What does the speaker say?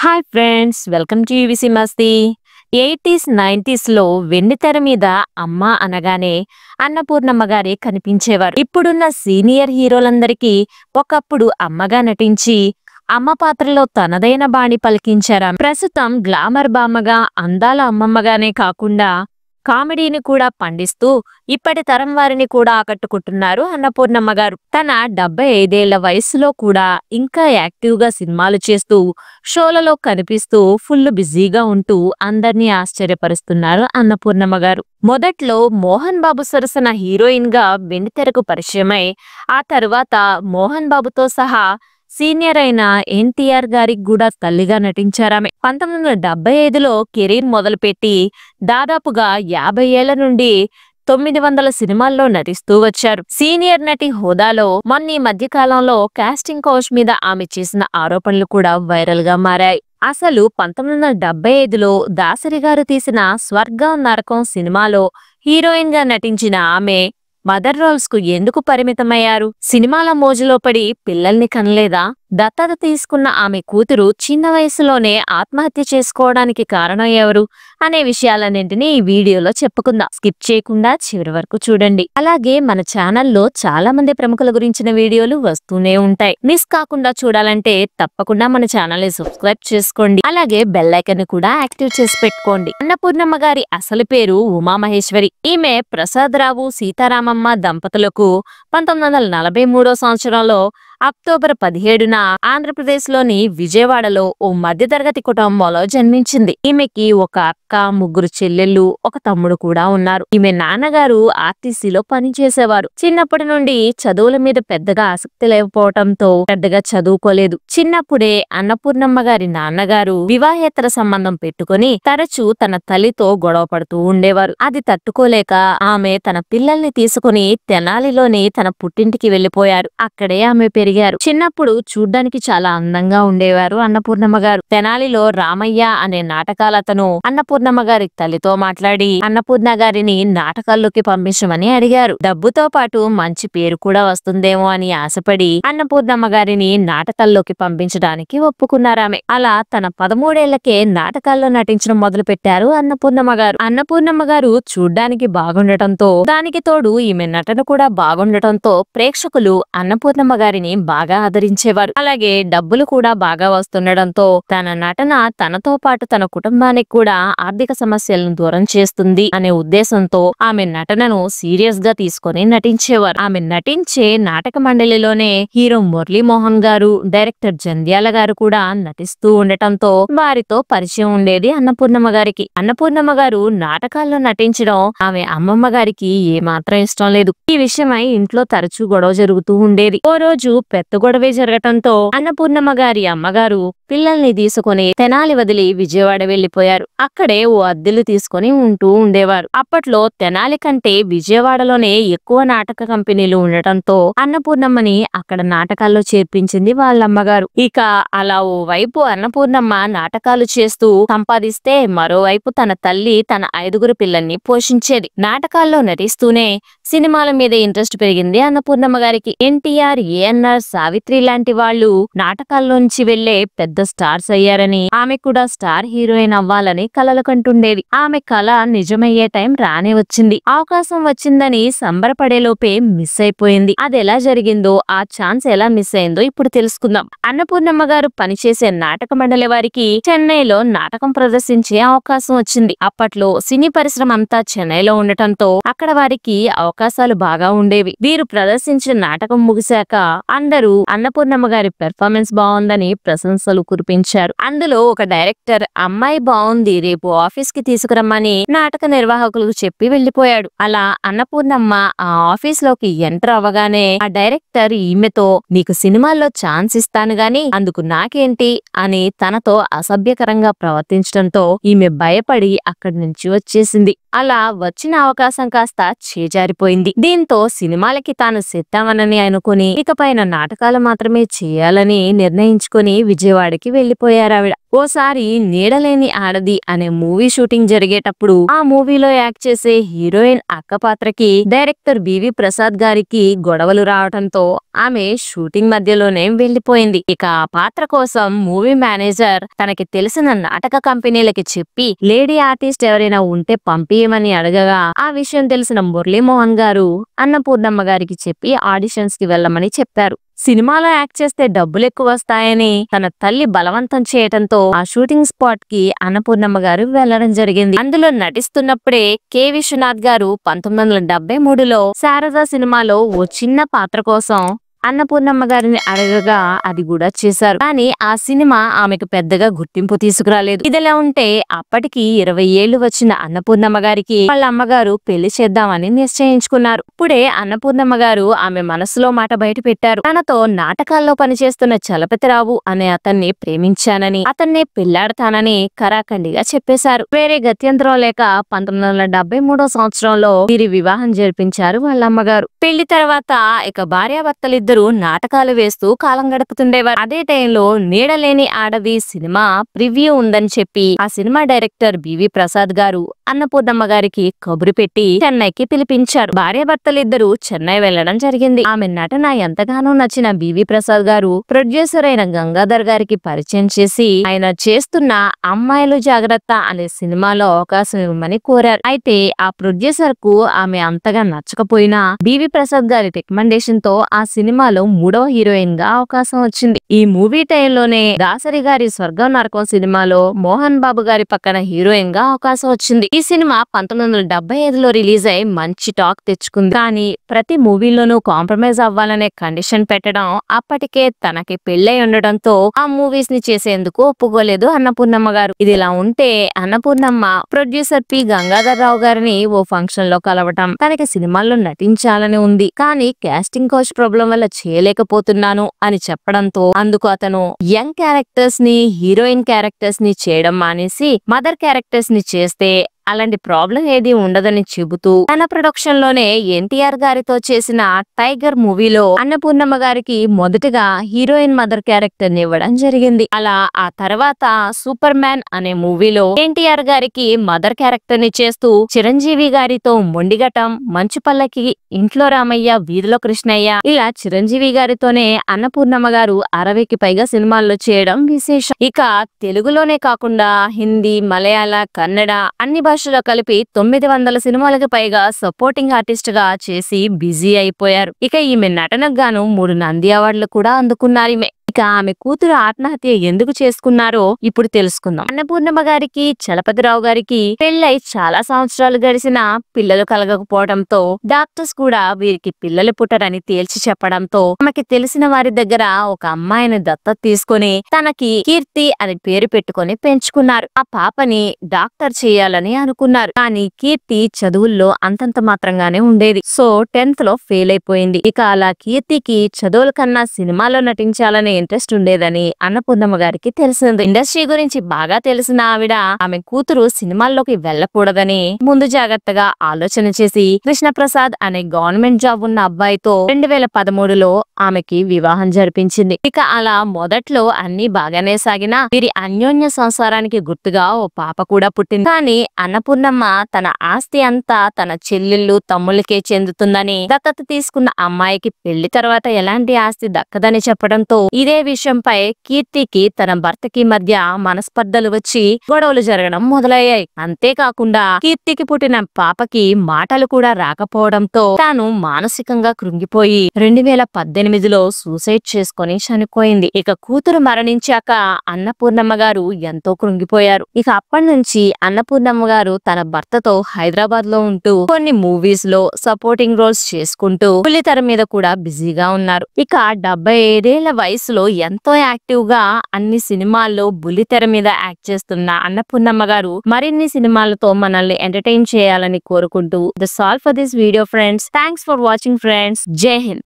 Hi friends, welcome to UVC Masti. 80s 90s లో వెండితెర మీద అమ్మ అనగానే అన్నపూర్ణమ్మ గారే కనిపించేవారు. ఇప్పుడున్న సీనియర్ హీరోలందరికీ ఒకప్పుడు అమ్మగా నటించి అమ్మ పాత్రలో తనదైన బాణి పలికించారు. ప్రస్తుతం గ్లామర్ బామ్మగా అందాల అమ్మమ్మగానే కాకుండా కామెడీని కూడా పండిస్తూ ఇప్పటి తరం వారిని కూడా ఆకట్టుకుంటున్నారు అన్నపూర్ణమ్మ గారు. తన 75 ఏళ్ల వయసులో కూడా ఇంకా యాక్టివ్ గా సినిమాలు చేస్తూ షోలలో కనిపిస్తూ ఫుల్ బిజీగా ఉంటూ అందర్నీ ఆశ్చర్యపరుస్తున్నారు అన్నపూర్ణమ్మ గారు. మొదట్లో మోహన్ బాబు సరసన హీరోయిన్ గా వెండితెరకు పరిచయమై ఆ తరువాత మోహన్ బాబుతో సహా సీనియర్ అయిన ఎన్టీఆర్ గారికి కూడా తల్లిగా నటించారామె. 1975లో కెరీర్ మొదలుపెట్టి దాదాపుగా 50 ఏళ్ల నుండి 900 సినిమాల్లో నటిస్తూ వచ్చారు. సీనియర్ నటి హోదాలో మొన్న ఈ మధ్య కాలంలో కాస్టింగ్ కౌచ్ మీద ఆమె చేసిన ఆరోపణలు కూడా వైరల్ గా మారాయి. అసలు 1975లో దాసరి గారు తీసిన స్వర్గం నరకం సినిమాలో హీరోయిన్ గా నటించిన ఆమె మదర్ రోల్స్ కు ఎందుకు పరిమితమయ్యారు? సినిమాల మోజులో పడి పిల్లల్ని కనలేదా? దత్తత తీసుకున్న ఆమె కూతురు చిన్న వయసులోనే ఆత్మహత్య చేసుకోవడానికి కారణం ఎవరు అనే విషయాలన్నింటినీ ఈ వీడియోలో చెప్పుకుందాం. స్కిప్ చేయకుండా చివరి వరకు చూడండి. అలాగే మన ఛానల్లో చాలా మంది ప్రముఖుల గురించిన వీడియోలు వస్తూనే ఉంటాయి. మిస్ కాకుండా చూడాలంటే తప్పకుండా మన ఛానల్ ని సబ్స్క్రైబ్ చేసుకోండి. అలాగే బెల్ ఐకాన్ ని కూడా యాక్టివ్ చేసి పెట్టుకోండి. అన్నపూర్ణమ్మ గారి అసలు పేరు ఉమామహేశ్వరి. ఈమె ప్రసాదరావు సీతారామమ్మ దంపతులకు 1943 సంవత్సరంలో అక్టోబర్ 17న ఆంధ్రప్రదేశ్ లోని విజయవాడలో ఓ మధ్యతరగతి కుటుంబంలో జన్మించింది. ఈమెకి ఒక అక్క, 3 చెల్లెళ్ళు, ఒక తమ్ముడు కూడా ఉన్నారు. ఈమె నాన్నగారు ఆర్టీసీలో పనిచేసేవారు. చిన్నప్పటి నుండి చదువుల మీద పెద్దగా ఆసక్తి లేకపోవడంతో పెద్దగా చదువుకోలేదు. చిన్నప్పుడే అన్నపూర్ణమ్మ గారి నాన్నగారు వివాహేతర సంబంధం పెట్టుకుని తరచూ తన తల్లితో గొడవ పడుతూ ఉండేవారు. అది తట్టుకోలేక ఆమె తన పిల్లల్ని తీసుకుని తెనాలిలోని తన పుట్టింటికి వెళ్లిపోయారు. అక్కడే ఆమె పెరిగారు. చిన్నప్పుడు చూడ్డానికి చాలా అందంగా ఉండేవారు అన్నపూర్ణమ్మ గారు. తెనాలిలో రామయ్య అనే నాటకాలతను అన్నపూర్ణమ్మ గారి తల్లితో మాట్లాడి అన్నపూర్ణ గారిని నాటకాల్లోకి పంపించమని అడిగారు. డబ్బుతో పాటు మంచి పేరు కూడా వస్తుందేమో అని ఆశపడి అన్నపూర్ణమ్మ గారిని నాటకాల్లోకి పంపించడానికి ఒప్పుకున్నారామె. అలా తన 13 ఏళ్లకే నాటకాల్లో నటించడం మొదలు పెట్టారు అన్నపూర్ణమ్మ గారు. అన్నపూర్ణమ్మ గారు చూడ్డానికి బాగుండటంతో దానికి తోడు ఈమె నటన కూడా బాగుండటంతో ప్రేక్షకులు అన్నపూర్ణమ్మ గారిని బాగా ఆదరించేవారు. అలాగే డబ్బులు కూడా బాగా వస్తుండడంతో తన నటన తనతో పాటు తన కుటుంబానికి కూడా ఆర్థిక సమస్యలను దూరం చేస్తుంది అనే ఉద్దేశంతో ఆమె నటనను సీరియస్ గా తీసుకొని నటించేవారు. ఆమె నటించే నాటక మండలిలోనే హీరో మురళీమోహన్ గారు, డైరెక్టర్ జంధ్యాల గారు కూడా నటిస్తూ ఉండటంతో వారితో పరిచయం ఉండేది అన్నపూర్ణమ్మ గారికి. అన్నపూర్ణమ్మ గారు నాటకాల్లో నటించడం ఆమె అమ్మమ్మ గారికి ఏమాత్రం ఇష్టం లేదు. ఈ విషయమై ఇంట్లో తరచూ గొడవ జరుగుతూ ఉండేది. ఓ రోజు పెద్ద గొడవే జరగటంతో అన్నపూర్ణమ్మ గారి అమ్మగారు పిల్లల్ని తీసుకుని తెనాలి వదిలి విజయవాడ వెళ్లిపోయారు. అక్కడే ఓ అద్దెలు తీసుకుని ఉంటూ ఉండేవారు. అప్పట్లో తెనాలి కంటే విజయవాడలోనే ఎక్కువ నాటక కంపెనీలు ఉండటంతో అన్నపూర్ణమ్మని అక్కడ నాటకాల్లో చేర్పించింది వాళ్ళమ్మగారు. ఇక అలా ఓ వైపు అన్నపూర్ణమ్మ నాటకాలు చేస్తూ సంపాదిస్తే మరోవైపు తన తల్లి తన 5 పిల్లల్ని పోషించేది. నాటకాల్లో నటిస్తూనే సినిమాల మీద ఇంట్రెస్ట్ పెరిగింది అన్నపూర్ణమ్మ గారికి. ఎన్టీఆర్, ఏఎన్ఆర్, సావిత్రి లాంటి వాళ్ళు నాటకాల్లోంచి వెళ్లే పెద్ద స్టార్స్ అయ్యారని ఆమె కూడా స్టార్ హీరోయిన్ అవ్వాలని కలలు కంటుండేది. ఆమె కళ నిజమయ్యే టైం రానే వచ్చింది. అవకాశం వచ్చిందని సంబరపడేలోపే మిస్ అయిపోయింది. అది ఎలా జరిగిందో, ఆ ఛాన్స్ ఎలా మిస్ అయిందో ఇప్పుడు తెలుసుకుందాం. అన్నపూర్ణమ్మ గారు పనిచేసే నాటక మండలి వారికి చెన్నైలో నాటకం ప్రదర్శించే అవకాశం వచ్చింది. అప్పట్లో సినీ పరిశ్రమ అంతా చెన్నైలో ఉండటంతో అక్కడ వారికి అవకాశాలు బాగా ఉండేవి. వీరు ప్రదర్శించిన నాటకం ముగిశాక అందరూ అన్నపూర్ణమ్మ గారి పెర్ఫార్మెన్స్ బాగుందని ప్రశంసలు కురిపించారు. అందులో ఒక డైరెక్టర్ అమ్మాయి బాగుంది, రేపు ఆఫీస్ కి తీసుకురమ్మని నాటక నిర్వాహకులకు చెప్పి వెళ్లిపోయాడు. అలా అన్నపూర్ణమ్మ ఆ ఆఫీస్ లోకి ఎంటర్ అవ్వగానే ఆ డైరెక్టర్ ఈమెతో నీకు సినిమాల్లో ఛాన్స్ ఇస్తాను గాని అందుకు నాకేంటి అని తనతో అసభ్యకరంగా ప్రవర్తించడంతో ఈమె భయపడి అక్కడి నుంచి వచ్చేసింది. అలా వచ్చిన అవకాశం కాస్త చేజారిపోయింది. దీంతో సినిమాలకి తాను సెట్ అవ్వనని అనుకుని ఇకపైన నాటకాలు మాత్రమే చేయాలని నిర్ణయించుకుని విజయవాడకి చెన్నైకి వెళ్లిపోయారు ఆవిడ. ఓసారి నీడలేని ఆడది అనే మూవీ షూటింగ్ జరిగేటప్పుడు ఆ మూవీలో యాక్ట్ చేసే హీరోయిన్ అక్క పాత్రకి డైరెక్టర్ బివి ప్రసాద్ గారికి గొడవలు రావడంతో ఆమె షూటింగ్ మధ్యలోనే వెళ్లిపోయింది. ఇక ఆ పాత్ర కోసం మూవీ మేనేజర్ తనకి తెలిసిన నాటక కంపెనీలకి చెప్పి లేడీ ఆర్టిస్ట్ ఎవరైనా ఉంటే పంపియమని అడగగా ఆ విషయం తెలిసిన మురళీమోహన్ గారు అన్నపూర్ణమ్మ గారికి చెప్పి ఆడిషన్స్ కి వెళ్ళమని చెప్పారు. సినిమాలో యాక్ట్ చేస్తే డబ్బులు ఎక్కువ వస్తాయని తన తల్లి బలవంతం చేయటంతో ఆ షూటింగ్ స్పాట్ కి అన్నపూర్ణమ్మ గారు వెళ్లడం జరిగింది. అందులో నటిస్తున్నప్పుడే కె విశ్వనాథ్ గారు 1973లో శారదా సినిమాలో ఓ చిన్న పాత్ర కోసం అన్నపూర్ణమ్మ గారిని అడగగా అది కూడా చేశారు. కానీ ఆ సినిమా ఆమెకు పెద్దగా గుర్తింపు తీసుకురాలేదు. ఇదిలా ఉంటే అప్పటికి 20 ఏళ్లు వచ్చిన అన్నపూర్ణమ్మ గారికి వాళ్ళ అమ్మగారు పెళ్లి చేద్దామని నిశ్చయించుకున్నారు. ఇప్పుడే అన్నపూర్ణమ్మ గారు ఆమె మనసులో మాట బయట పెట్టారు. తనతో నాటకాల్లో పనిచేస్తున్న చలపతిరావు అనే అతన్ని ప్రేమించానని అతన్నే పెళ్లాడతానని కరాఖండిగా చెప్పేశారు. వేరే గత్యంతరం లేక 1973 సంవత్సరంలో వీరి వివాహం జరిపించారు వాళ్ళ అమ్మగారు. పెళ్లి తర్వాత ఇక భార్యాభర్తలిద్దరూ నాటకాలు వేస్తూ కాలం గడుపుతుండేవారు. అదే టైంలో నీడలేని ఆడది సినిమా ప్రివ్యూ ఉందని చెప్పి ఆ సినిమా డైరెక్టర్ బివి ప్రసాద్ గారు అన్నపూర్ణమ్మ గారికి కబురు పెట్టి చెన్నైకి పిలిపించారు. భార్యాభర్తలిద్దరూ చెన్నై వెళ్లడం జరిగింది. ఆమె నటన ఎంతగానో నచ్చిన బివి ప్రసాద్ గారు ప్రొడ్యూసర్ అయిన గంగాధర్ గారికి పరిచయం చేసి ఆయన చేస్తున్న అమ్మాయిలు జాగ్రత్త అనే సినిమాలో అవకాశం ఇవ్వమని కోరారు. అయితే ఆ ప్రొడ్యూసర్ కు ఆమె అంతగా నచ్చకపోయినా బివి ప్రసాద్ గారి రికమెండేషన్ తో ఆ సినిమాలో 3వ హీరోయిన్ గా అవకాశం వచ్చింది. ఈ మూవీ టైంలోనే దాసరి గారి స్వర్గం నరకం సినిమాలో మోహన్ బాబు గారి పక్కన హీరోయిన్ గా అవకాశం వచ్చింది. ఈ సినిమా 1975లో రిలీజ్ అయి మంచి టాక్ తెచ్చుకుంది. కానీ ప్రతి మూవీలోనూ కాంప్రమైజ్ అవ్వాలనే కండిషన్ పెట్టడం, అప్పటికే తనకి పెళ్లై ఉండడంతో ఆ మూవీస్ ని చేసేందుకు ఒప్పుకోలేదు అన్నపూర్ణమ్మ గారు. ఇదిలా ఉంటే అన్నపూర్ణమ్మ ప్రొడ్యూసర్ పి గంగాధర్ రావు గారిని ఓ ఫంక్షన్ లో కలవటం, తనకి సినిమాల్లో నటించాలని ఉంది కానీ కాస్టింగ్ కోచ్ ప్రాబ్లం వల్ల చేయలేకపోతున్నాను అని చెప్పడంతో అందుకు అతను యంగ్ క్యారెక్టర్స్ ని హీరోయిన్ క్యారెక్టర్స్ ని చేయడం మానేసి మదర్ క్యారెక్టర్స్ ని చేస్తే అలాంటి ప్రాబ్లం ఏది ఉండదని చెబుతూ తన ప్రొడక్షన్ లోనే ఎన్టీఆర్ గారితో చేసిన టైగర్ మూవీలో అన్నపూర్ణమ్మ గారికి మొదటగా హీరోయిన్ మదర్ క్యారెక్టర్ ని ఇవ్వడం జరిగింది. అలా ఆ తర్వాత సూపర్ మ్యాన్ అనే మూవీలో ఎన్టీఆర్ గారికి మదర్ క్యారెక్టర్ ని చేస్తూ చిరంజీవి గారితో మొండిగటం, మంచు పల్లకి, ఇంట్లో రామయ్య, వీధిలో కృష్ణయ్య ఇలా చిరంజీవి గారితోనే అన్నపూర్ణమ్మ గారు 60కి పైగా సినిమాల్లో చేయడం విశేషం. ఇక తెలుగులోనే కాకుండా హిందీ, మలయాళ, కన్నడ అన్ని భాషలో కలిపి 900 సినిమాలకు పైగా సపోర్టింగ్ ఆర్టిస్ట్ గా చేసి బిజీ అయిపోయారు. ఇక ఈమె నటనకు గాను 3 నంది అవార్డులు కూడా అందుకున్నారు ఈమె. ఇక ఆమె కూతురు ఆత్మహత్య ఎందుకు చేసుకున్నారో ఇప్పుడు తెలుసుకుందాం. అన్నపూర్ణమ్మ గారికి చలపతిరావు గారికి పెళ్లై చాలా సంవత్సరాలు గడిచినా పిల్లలు కలగకపోవడంతో డాక్టర్స్ కూడా వీరికి పిల్లలు పుట్టరని తేల్చి చెప్పడంతో ఆమెకి తెలిసిన వారి దగ్గర ఒక అమ్మాయిని దత్తత తీసుకుని తనకి కీర్తి అని పేరు పెట్టుకుని పెంచుకున్నారు. ఆ పాపని డాక్టర్ చేయాలని అనుకున్నారు. కానీ కీర్తి చదువుల్లో అంతంత మాత్రంగానే ఉండేది. సో 10th లో ఫెయిల్ అయిపోయింది. ఇక అలా కీర్తికి చదువుల కన్నా సినిమాలో నటించాలనే ఇంట్రెస్ట్ ఉండేదని అన్నపూర్ణమ్మ గారికి తెలిసింది. ఇండస్ట్రీ గురించి బాగా తెలిసిన ఆవిడ ఆమె కూతురు సినిమాల్లోకి వెళ్ళకూడదని ముందు జాగ్రత్తగా ఆలోచన చేసి కృష్ణప్రసాద్ అనే గవర్నమెంట్ జాబ్ ఉన్న అబ్బాయితో 2013లో ఆమెకి వివాహం జరిపించింది. ఇక అలా మొదట్లో అన్ని బాగానే సాగినా వీరి అన్యోన్య సంసారానికి గుర్తుగా ఓ పాప కూడా పుట్టింది. కానీ అన్నపూర్ణమ్మ తన ఆస్తి అంతా తన చెల్లెళ్ళు, తమ్ముళ్ళకే చెందుతుందని దత్తత తీసుకున్న అమ్మాయికి పెళ్లి తర్వాత ఎలాంటి ఆస్తి దక్కదని చెప్పడంతో ఇదే విషయంపై కీర్తికి తన భర్తకి మధ్య మనస్పర్ధలు వచ్చి గొడవలు జరగడం మొదలయ్యాయి. అంతేకాకుండా కీర్తికి పుట్టిన పాపకి మాటలు కూడా రాకపోవడంతో తాను మానసికంగా కృంగిపోయి 2018లో సూసైడ్ చేసుకుని చనిపోయింది. ఇక కూతురు మరణించాక అన్నపూర్ణమ్మ గారు ఎంతో కృంగిపోయారు. ఇక అప్పటి నుంచి అన్నపూర్ణమ్మ గారు తన భర్తతో హైదరాబాద్ లో ఉంటూ కొన్ని మూవీస్ లో సపోర్టింగ్ రోల్స్ చేసుకుంటూ బుల్లితెర మీద కూడా బిజీగా ఉన్నారు. ఇక 75 ఏళ్ల వయసులో ఎంతో యాక్టివ్ గా అన్ని సినిమాల్లో బుల్లితెర మీద యాక్ట్ చేస్తున్న అన్నపూర్ణమ్మ గారు మరిన్ని సినిమాలతో మనల్ని ఎంటర్టైన్ చేయాలని కోరుకుంటూ that's all for this video friends. Thanks for watching friends. జై హింద్.